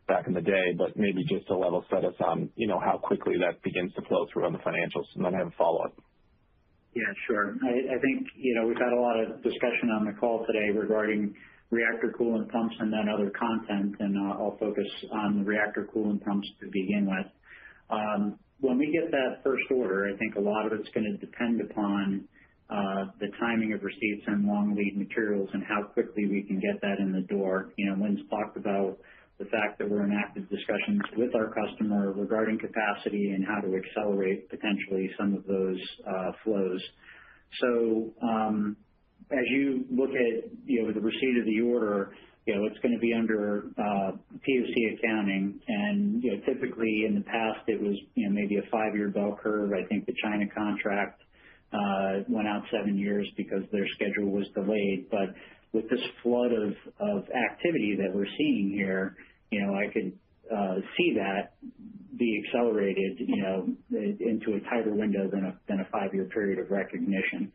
back in the day, but maybe just to level set us on, how quickly that begins to flow through on the financials, and then I have a follow-up. Yeah, sure. I think, we've had a lot of discussion on the call today regarding reactor coolant pumps and then other content, and I'll focus on the reactor coolant pumps to begin with. When we get that first order, I think a lot of it's going to depend upon the timing of receipts and long lead materials and how quickly we can get that in the door. Lynn's talked about the fact that we're in active discussions with our customer regarding capacity and how to accelerate potentially some of those flows. So as you look at the receipt of the order, it's going to be under POC accounting, and typically in the past it was maybe a 5-year bell curve. I think the China contract went out 7 years because their schedule was delayed. But with this flood of activity that we're seeing here, I could see that be accelerated, into a tighter window than a 5-year period of recognition.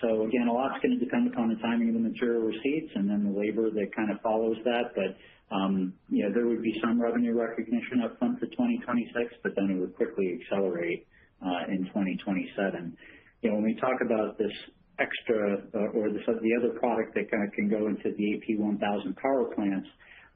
So again, a lot's going to depend upon the timing of the material receipts and then the labor that kind of follows that. But there would be some revenue recognition up front for 2026, but then it would quickly accelerate in 2027. When we talk about this extra or the other product that kind of can go into the AP1000 power plants,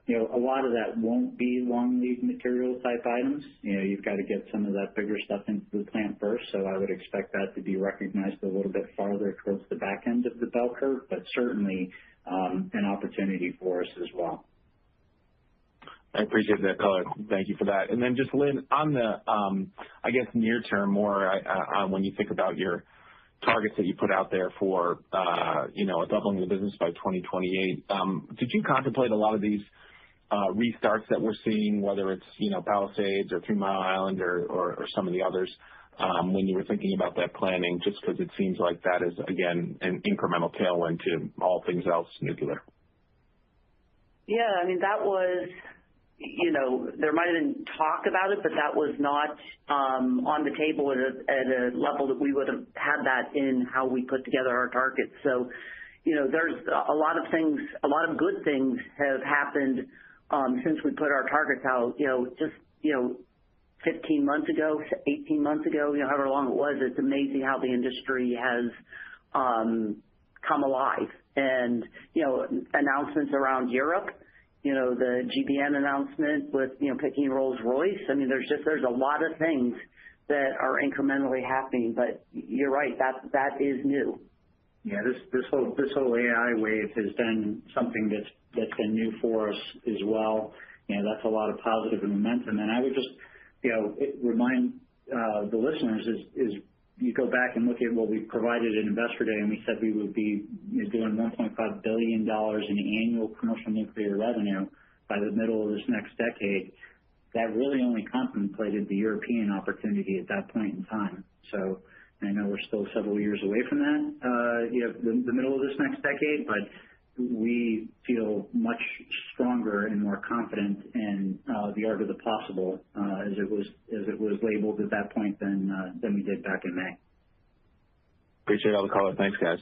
a lot of that won't be long lead material type items. You've got to get some of that bigger stuff into the plant first. So I would expect that to be recognized a little bit farther towards the back end of the bell curve, but certainly an opportunity for us as well. I appreciate that color. Thank you for that. And then just Lynn, on the, I guess, near term more, when you think about your targets that you put out there for, a doubling the business by 2028, did you contemplate a lot of these restarts that we're seeing, whether it's, Palisades or 3 Mile Island or some of the others, when you were thinking about that planning, just because it seems like that is, again, an incremental tailwind to all things else nuclear? Yeah, I mean, that was, there might have been talk about it, but that was not on the table at a level that we would have had that in how we put together our targets. So, there's a lot of things, a lot of good things have happened since we put our targets out, 15 months ago, 18 months ago, however long it was. It's amazing how the industry has come alive. And, announcements around Europe, the GBN announcement with, picking Rolls-Royce. I mean, there's a lot of things that are incrementally happening, but you're right, that is new. Yeah, this whole AI wave has been something that's been new for us as well. That's a lot of positive momentum. And I would just, remind the listeners is you go back and look at what we provided at Investor Day, and we said we would be doing $1.5 billion in annual commercial nuclear revenue by the middle of this next decade. That really only contemplated the European opportunity at that point in time. So I know we're still several years away from that, the middle of this next decade, but we feel much stronger and more confident in the art of the possible as it was labeled at that point than we did back in May. Appreciate all the color. Thanks, guys.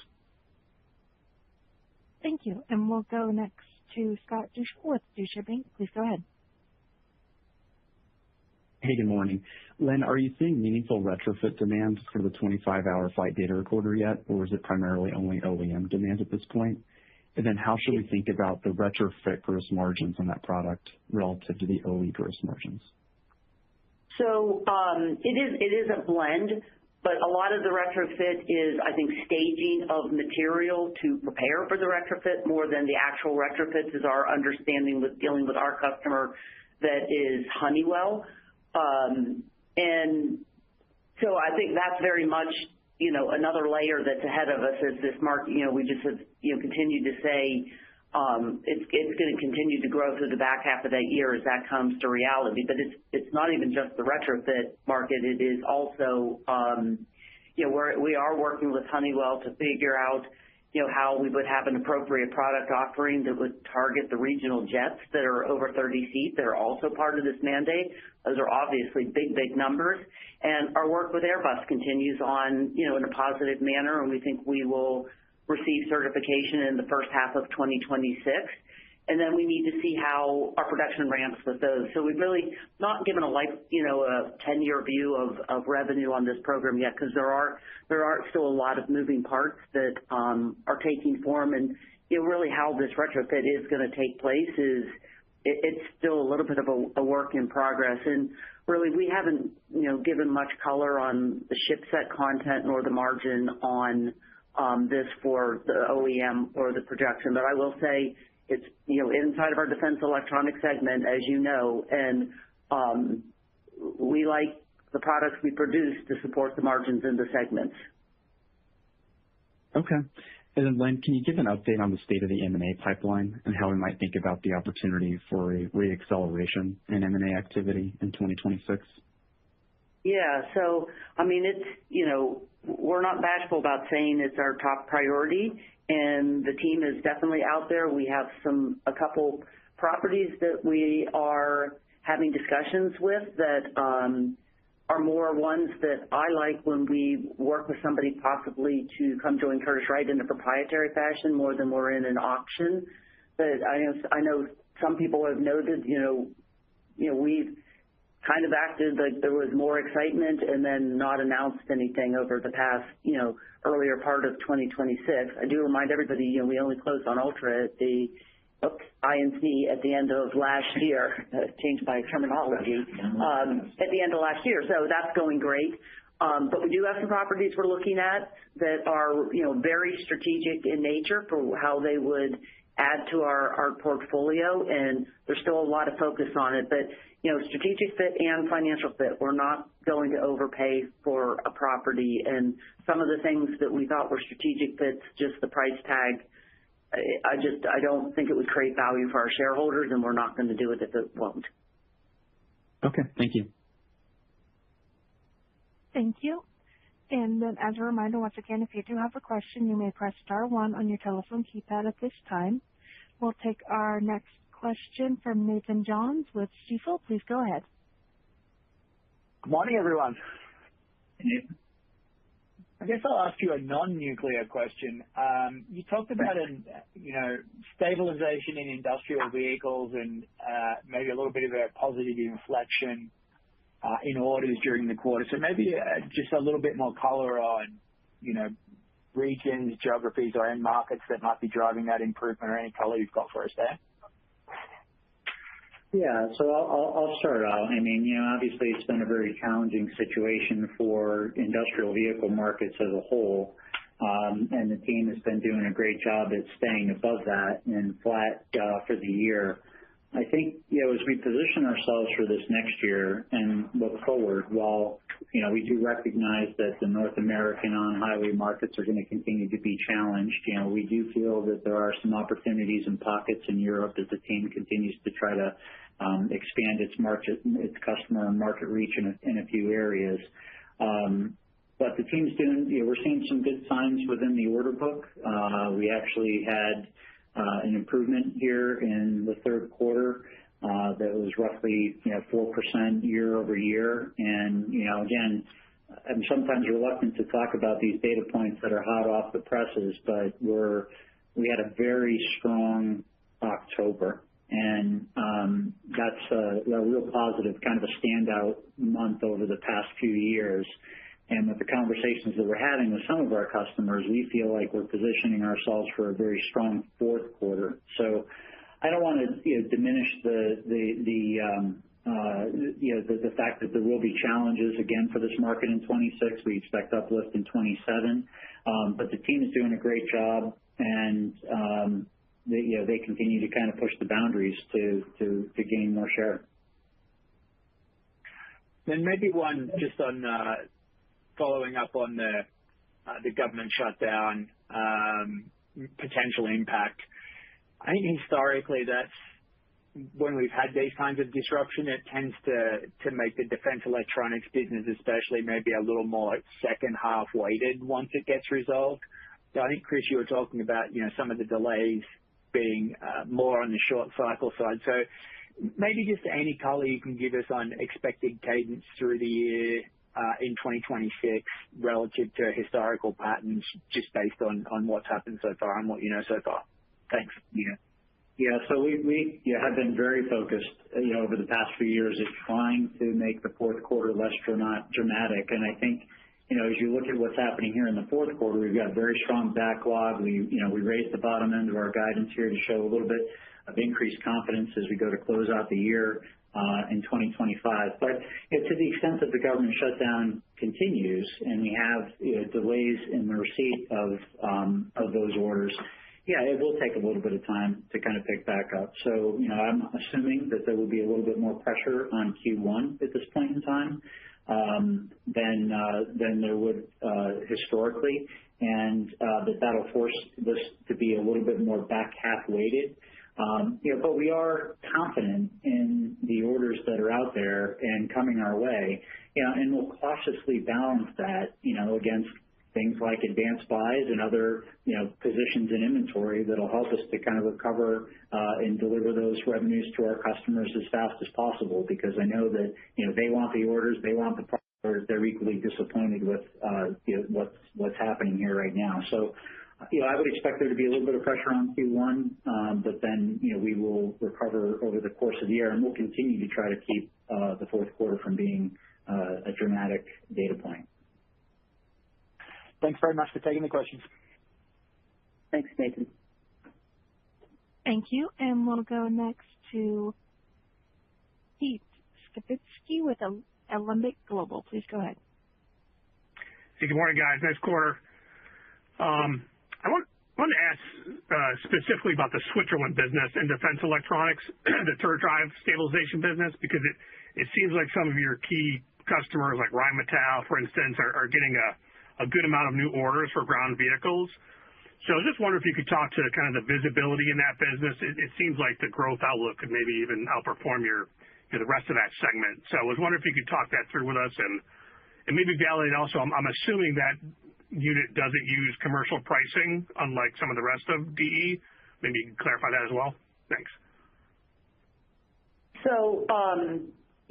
Thank you. And we'll go next to Scott Deuschle with Deutsche Bank. Please go ahead. Hey, good morning. Lynn, are you seeing meaningful retrofit demand for the 25-hour flight data recorder yet, or is it primarily only OEM demand at this point? And then how should we think about the retrofit gross margins on that product relative to the OE gross margins? So it is a blend, but a lot of the retrofit is, I think, staging of material to prepare for the retrofit more than the actual retrofits is our understanding with dealing with our customer that is Honeywell. And so I think that's very much, another layer that's ahead of us as this market, we just have, continued to say it's going to continue to grow through the back half of that year as that comes to reality. But it's not even just the retrofit market. It is also, we are working with Honeywell to figure out, how we would have an appropriate product offering that would target the regional jets that are over 30 seats that are also part of this mandate. Those are obviously big, big numbers. And our work with Airbus continues on, in a positive manner, and we think we will receive certification in the first half of 2026. And then we need to see how our production ramps with those. So we've really not given a 10-year view of revenue on this program yet, because there are still a lot of moving parts that are taking form. And really how this retrofit is going to take place is it's still a little bit of a work in progress. And really we haven't given much color on the ship set content nor the margin on this for the OEM or the projection. But I will say, it's, inside of our defense electronics segment, as you know, and we like the products we produce to support the margins in the segments. Okay. And then, Lynn, can you give an update on the state of the M&A pipeline and how we might think about the opportunity for a re-acceleration in M&A activity in 2026? Yeah. So, I mean, it's, we're not bashful about saying it's our top priority, and the team is definitely out there. We have a couple properties that we are having discussions with that are more ones that I like when we work with somebody possibly to come join Curtiss-Wright in a proprietary fashion more than we're in an auction. But I know some people have noted, we've kind of acted like there was more excitement and then not announced anything over the past, earlier part of 2026. I do remind everybody, we only closed on Ultra at the INC at the end of last year, changed my terminology, at the end of last year. So that's going great. But we do have some properties we're looking at that are, very strategic in nature for how they would add to our portfolio. And there's still a lot of focus on it. But, strategic fit and financial fit, we're not going to overpay for a property. And some of the things that we thought were strategic fits, just the price tag, I don't think it would create value for our shareholders, and we're not going to do it if it won't. Okay, thank you. Thank you. And then as a reminder, once again, if you do have a question, you may press star 1 on your telephone keypad at this time. We'll take our next question from Nathan Johns with Stifel. Please go ahead. Good morning, everyone. Hey, Nathan. I guess I'll ask you a non-nuclear question. You talked about stabilization in industrial vehicles and maybe a little bit of a positive inflection in orders during the quarter. So maybe just a little bit more color on, regions, geographies, or end markets that might be driving that improvement, or any color you've got for us there. Yeah, so I'll start out. Obviously it's been a very challenging situation for industrial vehicle markets as a whole, and the team has been doing a great job at staying above that and flat for the year. I think, as we position ourselves for this next year and look forward, while, we do recognize that the North American on-highway markets are going to continue to be challenged, we do feel that there are some opportunities and pockets in Europe as the team continues to try to expand its customer and market reach in a few areas. But the team's we're seeing some good signs within the order book. We actually had an improvement here in the third quarter that was roughly 4% year over year. And again, I'm sometimes reluctant to talk about these data points that are hot off the presses, but we had a very strong October, and that's a real positive, kind of a standout month over the past few years. And with the conversations that we're having with some of our customers, we feel like we're positioning ourselves for a very strong fourth quarter. So I don't want to diminish the fact that there will be challenges again for this market in 26. We expect uplift in 27, but the team is doing a great job, and they continue to kind of push the boundaries to gain more share. Then maybe one just on following up on the government shutdown potential impact. I think historically that's when we've had these kinds of disruption, it tends to make the defense electronics business especially maybe a little more second half weighted once it gets resolved. So I think, Chris, you were talking about, some of the delays being more on the short cycle side. So maybe just any color you can give us on expected cadence through the year in 2026 relative to historical patterns, just based on what's happened so far and what you know so far. Thanks. Yeah. So we have been very focused, over the past few years at trying to make the fourth quarter less dramatic. And I think, as you look at what's happening here in the fourth quarter, we've got a very strong backlog. We raised the bottom end of our guidance here to show a little bit of increased confidence as we go to close out the year in 2025. But to the extent that the government shutdown continues and we have delays in the receipt of those orders, it will take a little bit of time to kind of pick back up. So, I'm assuming that there will be a little bit more pressure on Q1 at this point in time than there would historically, and that'll force this to be a little bit more back half weighted. But we are confident in the orders that are out there and coming our way, and we'll cautiously balance that, against things like advanced buys and other, positions in inventory that'll help us to kind of recover and deliver those revenues to our customers as fast as possible, because I know that, they want the orders, they want the they're equally disappointed with what's happening here right now. So, I would expect there to be a little bit of pressure on Q1, but then we will recover over the course of the year, and we'll continue to try to keep the fourth quarter from being a dramatic data point. Thanks very much for taking the questions. Thanks, Nathan. Thank you. And we'll go next to Pete Skibitsky with Alembic Global. Please go ahead. Hey, good morning, guys. Nice quarter. I want to ask specifically about the Switzerland business and defense electronics, the turret drive stabilization business, because it seems like some of your key customers, like Rheinmetall, for instance, are getting a good amount of new orders for ground vehicles. So I was just wondering if you could talk to kind of the visibility in that business. It seems like the growth outlook could maybe even outperform the rest of that segment. So I was wondering if you could talk that through with us and maybe validate also. I'm assuming that unit doesn't use commercial pricing, unlike some of the rest of DE. Maybe you can clarify that as well. Thanks. So,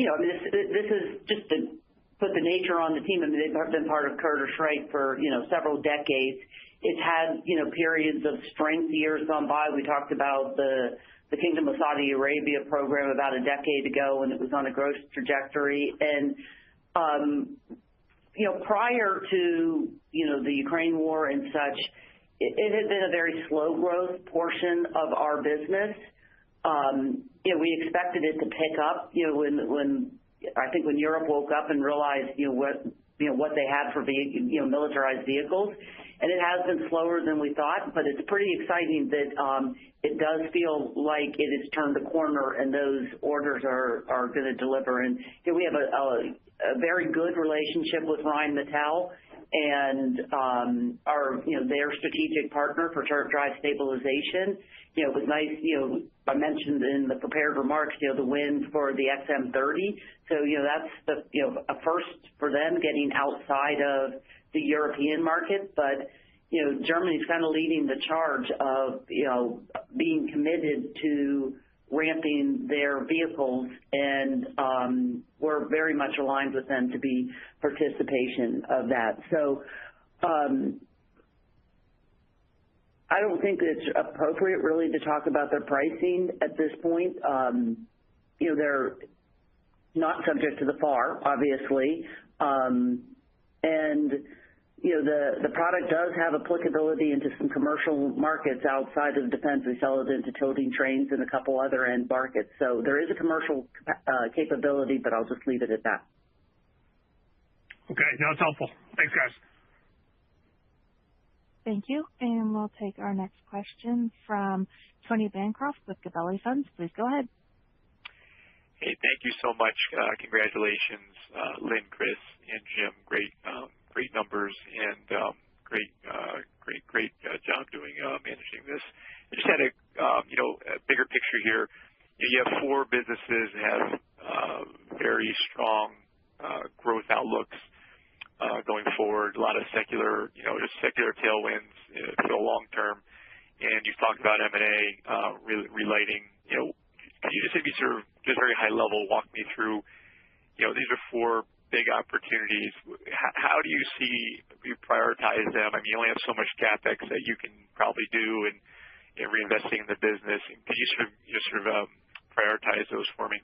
this is just to put the nature on the team. I mean, they've been part of Curtiss-Wright for, several decades. It's had, periods of strength years gone by. We talked about the Kingdom of Saudi Arabia program about a decade ago when it was on a growth trajectory. And, prior to, the Ukraine war and such, it had been a very slow growth portion of our business. We expected it to pick up, when Europe woke up and realized, what they had for militarized vehicles. And it has been slower than we thought, but it's pretty exciting that it does feel like it has turned a corner and those orders are going to deliver. And we have a very good relationship with Rheinmetall and our their strategitic partner for turret drive stabilization. It was nice, I mentioned in the prepared remarks, the win for the XM30. So, that's a first for them getting outside of the European market. But, Germany's kind of leading the charge of, being committed to ramping their vehicles, and we're very much aligned with them to be participation of that. So, I don't think it's appropriate really to talk about their pricing at this point. They're not subject to the FAR, obviously. And, the product does have applicability into some commercial markets outside of defense. We sell it into toting trains and a couple other end markets. So there is a commercial capability, but I'll just leave it at that. Okay. No, it's helpful. Thanks, guys. Thank you. And we'll take our next question from Tony Bancroft with Gabelli Funds. Please go ahead. Hey, thank you so much. Congratulations, Lynn, Chris, and Jim. Great numbers and great job doing managing this. I just had a bigger picture here. You have four businesses that have very strong growth outlooks going forward. A lot of secular tailwinds for the long term. And you've talked about M&A relating. Can you just maybe sort of just very high level walk me through? These are four big opportunities. How do you see you prioritize them? I mean, you only have so much CapEx that you can probably do and reinvesting in the business. And can you sort of prioritize those for me?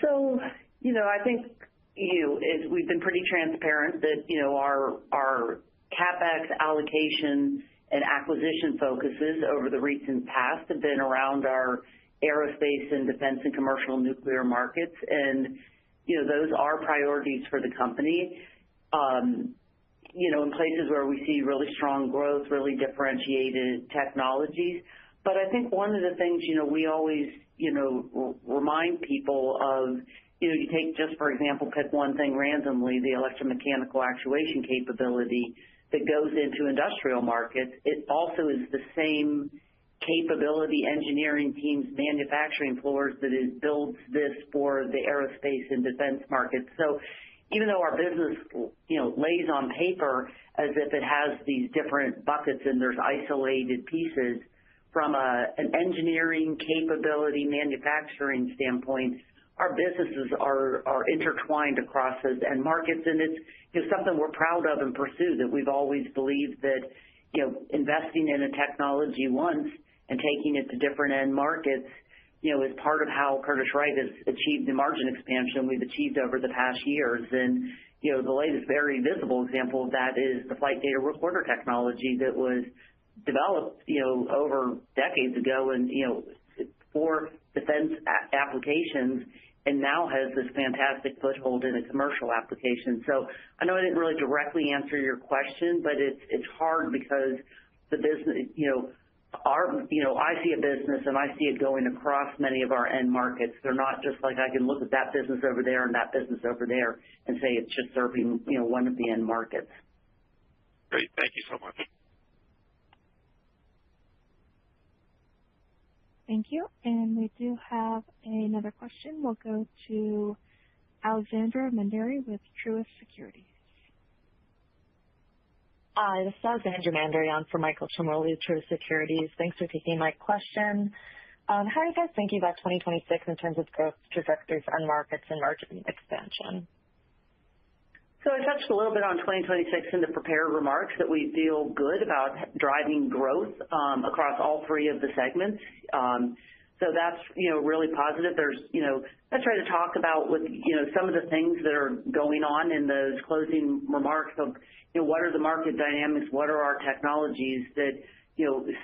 So, I think we've been pretty transparent that our CapEx allocation and acquisition focuses over the recent past have been around our aerospace and defense and commercial nuclear markets, and those are priorities for the company. In places where we see really strong growth, really differentiated technologies. But I think one of the things we always remind people of. You take just for example, pick one thing randomly, the electromechanical actuation capability that goes into industrial markets. It also is the same capability engineering teams, manufacturing floors that builds this for the aerospace and defense markets. So even though our business, lays on paper as if it has these different buckets and there's isolated pieces from an engineering capability manufacturing standpoint, our businesses are intertwined across those end markets, and it's something we're proud of and pursue, that we've always believed that investing in a technology once and taking it to different end markets is part of how Curtiss-Wright has achieved the margin expansion we've achieved over the past years. And the latest very visible example of that is the flight data recorder technology that was developed over decades ago and for defense applications, and now has this fantastic foothold in a commercial application. So I know I didn't really directly answer your question, but it's hard because the business, I see a business and I see it going across many of our end markets. They're not just like I can look at that business over there and that business over there and say it's just serving, one of the end markets. Great. Thank you so much. Thank you. And we do have another question. We'll go to Alexandra Manderi with Truist Securities. Hi, this is Alexandra Manderi on for Michael Ciarmoli with Truist Securities. Thanks for taking my question. How are you guys thinking about 2026 in terms of growth trajectory for end markets and margin expansion? So I touched a little bit on 2026 in the prepared remarks that we feel good about driving growth across all three of the segments. So that's, really positive. There's, I try to talk about with, some of the things that are going on in those closing remarks of, what are the market dynamics? What are our technologies that,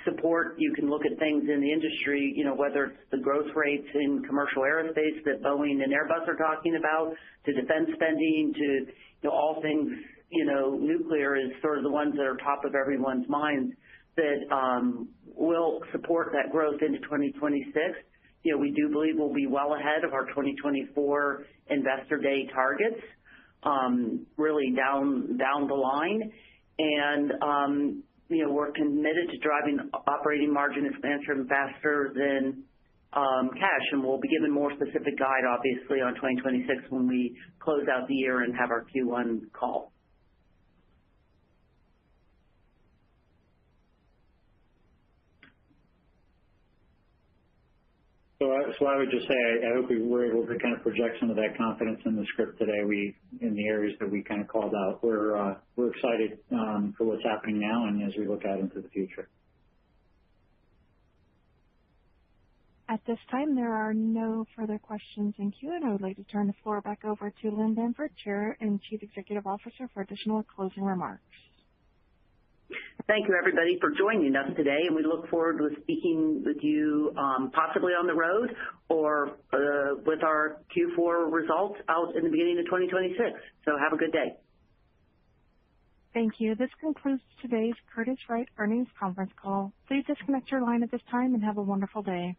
support? You can look at things in the industry, whether it's the growth rates in commercial aerospace that Boeing and Airbus are talking about, to defense spending, to, all things, nuclear is sort of the ones that are top of everyone's minds that will support that growth into 2026. We do believe we'll be well ahead of our 2024 Investor Day targets, really down the line. And, we're committed to driving operating margin expansion faster than cash, and we'll be giving more specific guide, obviously, on 2026 when we close out the year and have our Q1 call. So I would just say I hope we were able to kind of project some of that confidence in the script today. In the areas that we kind of called out, we're excited for what's happening now and as we look out into the future. At this time, there are no further questions in queue, and I would like to turn the floor back over to Lynn Bamford, Chair and Chief Executive Officer, for additional closing remarks. Thank you, everybody, for joining us today, and we look forward to speaking with you possibly on the road or with our Q4 results out in the beginning of 2026. So have a good day. Thank you. This concludes today's Curtiss-Wright earnings conference call. Please disconnect your line at this time and have a wonderful day.